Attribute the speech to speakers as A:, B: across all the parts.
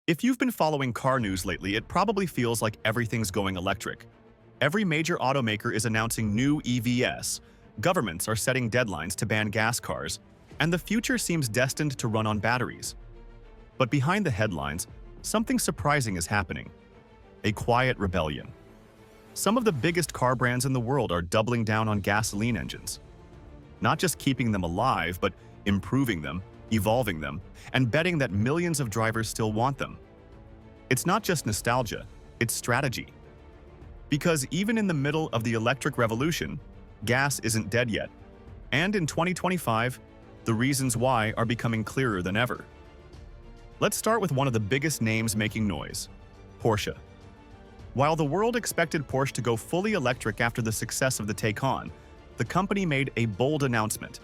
A: If you've been following car news lately, it probably feels like everything's going electric. Every major automaker is announcing new EVs, governments are setting deadlines to ban gas cars, and the future seems destined to run on batteries. But behind the headlines, something surprising is happening. A quiet rebellion. Some of the biggest car brands in the world are doubling down on gasoline engines. Not just keeping them alive, but improving them, evolving them, and betting that millions of drivers still want them. It's not just nostalgia, it's strategy. Because even in the middle of the electric revolution, gas isn't dead yet. And in 2025, the reasons why are becoming clearer than ever. Let's start with one of the biggest names making noise, Porsche. While the world expected Porsche to go fully electric after the success of the Taycan, the company made a bold announcement.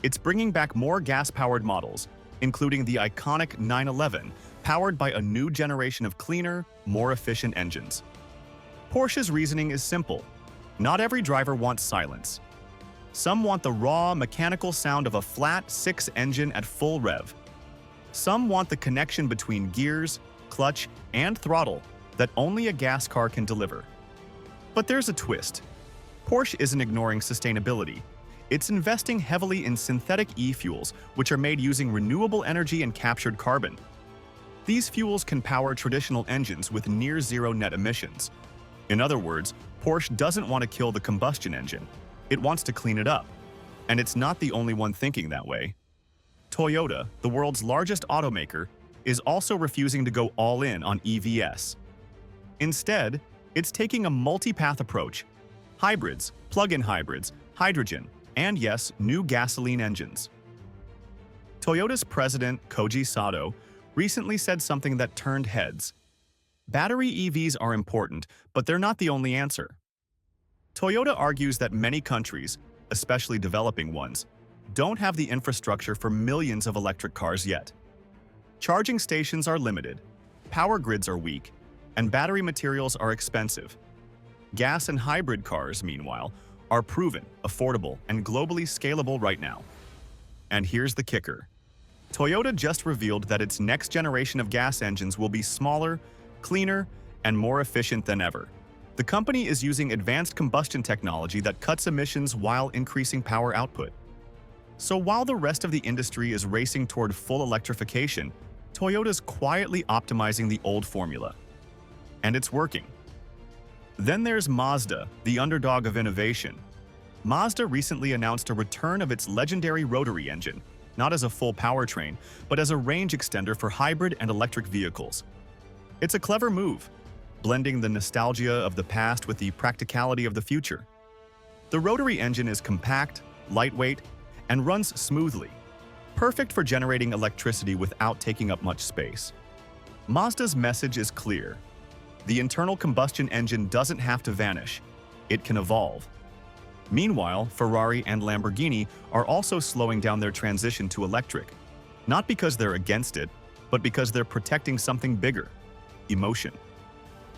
A: It's bringing back more gas-powered models, including the iconic 911, powered by a new generation of cleaner, more efficient engines. Porsche's reasoning is simple. Not every driver wants silence. Some want the raw, mechanical sound of a flat-six engine at full rev. Some want the connection between gears, clutch, and throttle that only a gas car can deliver. But there's a twist. Porsche isn't ignoring sustainability. It's investing heavily in synthetic e-fuels, which are made using renewable energy and captured carbon. These fuels can power traditional engines with near-zero net emissions. In other words, Porsche doesn't want to kill the combustion engine. It wants to clean it up. And it's not the only one thinking that way. Toyota, the world's largest automaker, is also refusing to go all in on EVs. Instead, it's taking a multi-path approach: hybrids, plug-in hybrids, hydrogen, and yes, new gasoline engines. Toyota's president, Koji Sato, recently said something that turned heads. Battery EVs are important, but they're not the only answer. Toyota argues that many countries, especially developing ones, don't have the infrastructure for millions of electric cars yet. Charging stations are limited, power grids are weak, and battery materials are expensive. Gas and hybrid cars, meanwhile, are proven, affordable, and globally scalable right now. And here's the kicker. Toyota just revealed that its next generation of gas engines will be smaller, cleaner, and more efficient than ever. The company is using advanced combustion technology that cuts emissions while increasing power output. So while the rest of the industry is racing toward full electrification, Toyota's quietly optimizing the old formula. And it's working. Then there's Mazda, the underdog of innovation. Mazda recently announced a return of its legendary rotary engine, not as a full powertrain, but as a range extender for hybrid and electric vehicles. It's a clever move, blending the nostalgia of the past with the practicality of the future. The rotary engine is compact, lightweight, and runs smoothly, perfect for generating electricity without taking up much space. Mazda's message is clear. The internal combustion engine doesn't have to vanish, it can evolve. Meanwhile, Ferrari and Lamborghini are also slowing down their transition to electric, not because they're against it, but because they're protecting something bigger: emotion.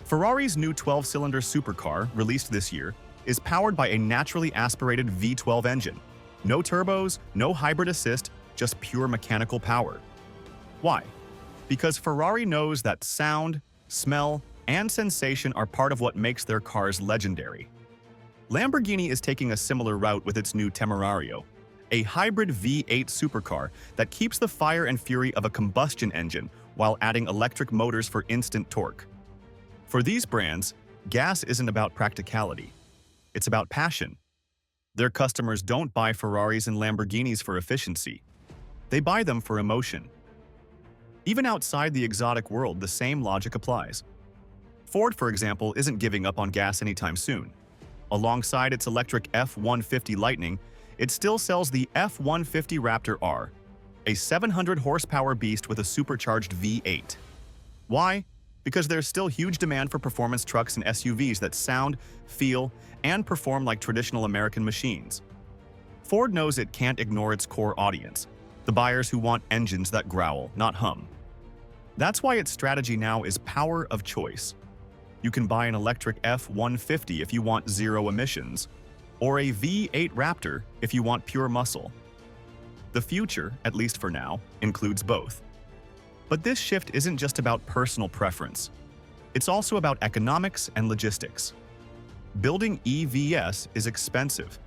A: Ferrari's new 12-cylinder supercar, released this year, is powered by a naturally aspirated V12 engine. No turbos, no hybrid assist, just pure mechanical power. Why? Because Ferrari knows that sound, smell, and sensation are part of what makes their cars legendary. Lamborghini is taking a similar route with its new Temerario, a hybrid V8 supercar that keeps the fire and fury of a combustion engine while adding electric motors for instant torque. For these brands, gas isn't about practicality. It's about passion. Their customers don't buy Ferraris and Lamborghinis for efficiency. They buy them for emotion. Even outside the exotic world, the same logic applies. Ford, for example, isn't giving up on gas anytime soon. Alongside its electric F-150 Lightning, it still sells the F-150 Raptor R, a 700-horsepower beast with a supercharged V8. Why? Because there's still huge demand for performance trucks and SUVs that sound, feel, and perform like traditional American machines. Ford knows it can't ignore its core audience, the buyers who want engines that growl, not hum. That's why its strategy now is power of choice. You can buy an electric F-150 if you want zero emissions, or a V8 Raptor if you want pure muscle. The future, at least for now, includes both. But this shift isn't just about personal preference. It's also about economics and logistics. Building EVs is expensive.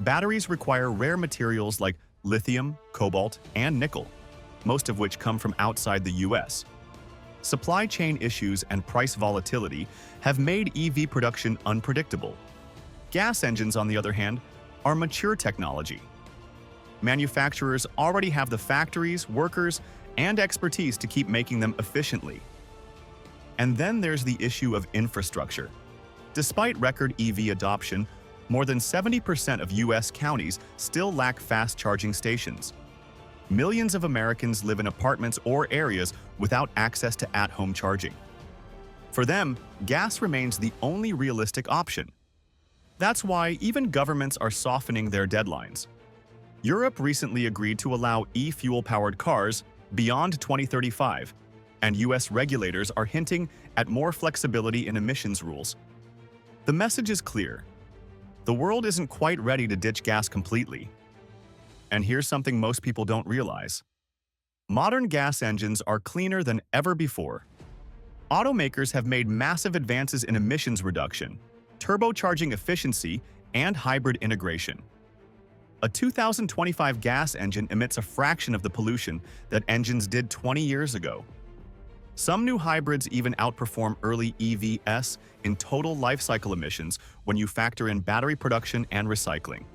A: Batteries require rare materials like lithium, cobalt, and nickel, most of which come from outside the US. Supply chain issues and price volatility have made EV production unpredictable. Gas engines, on the other hand, are mature technology. Manufacturers already have the factories, workers, and expertise to keep making them efficiently. And then there's the issue of infrastructure. Despite record EV adoption, more than 70% of US counties still lack fast charging stations. Millions of Americans live in apartments or areas without access to at-home charging. For them, gas remains the only realistic option. That's why even governments are softening their deadlines. Europe recently agreed to allow e-fuel-powered cars beyond 2035, and US regulators are hinting at more flexibility in emissions rules. The message is clear. The world isn't quite ready to ditch gas completely. And here's something most people don't realize. Modern gas engines are cleaner than ever before. Automakers have made massive advances in emissions reduction, turbocharging efficiency, and hybrid integration. A 2025 gas engine emits a fraction of the pollution that engines did 20 years ago. Some new hybrids even outperform early EVs in total life cycle emissions when you factor in battery production and recycling.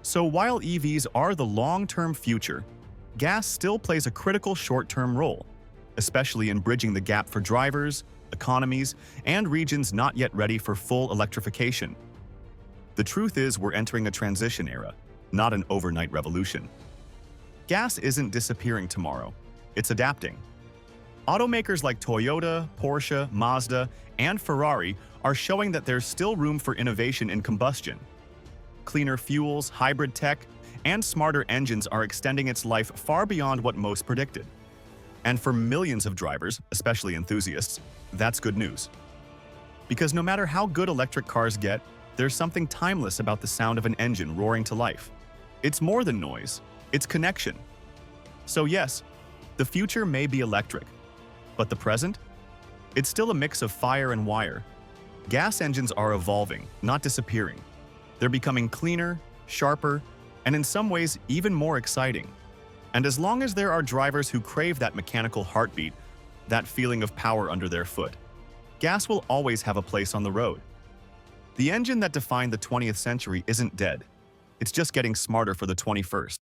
A: So while EVs are the long-term future, gas still plays a critical short-term role, especially in bridging the gap for drivers, economies, and regions not yet ready for full electrification. The truth is, we're entering a transition era, not an overnight revolution. Gas isn't disappearing tomorrow, it's adapting. Automakers like Toyota, Porsche, Mazda, and Ferrari are showing that there's still room for innovation in combustion. Cleaner fuels, hybrid tech, and smarter engines are extending its life far beyond what most predicted. And for millions of drivers, especially enthusiasts, that's good news. Because no matter how good electric cars get, there's something timeless about the sound of an engine roaring to life. It's more than noise, it's connection. So yes, the future may be electric, but the present? It's still a mix of fire and wire. Gas engines are evolving, not disappearing. They're becoming cleaner, sharper, and in some ways even more exciting. And as long as there are drivers who crave that mechanical heartbeat, that feeling of power under their foot, gas will always have a place on the road. The engine that defined the 20th century isn't dead. It's just getting smarter for the 21st.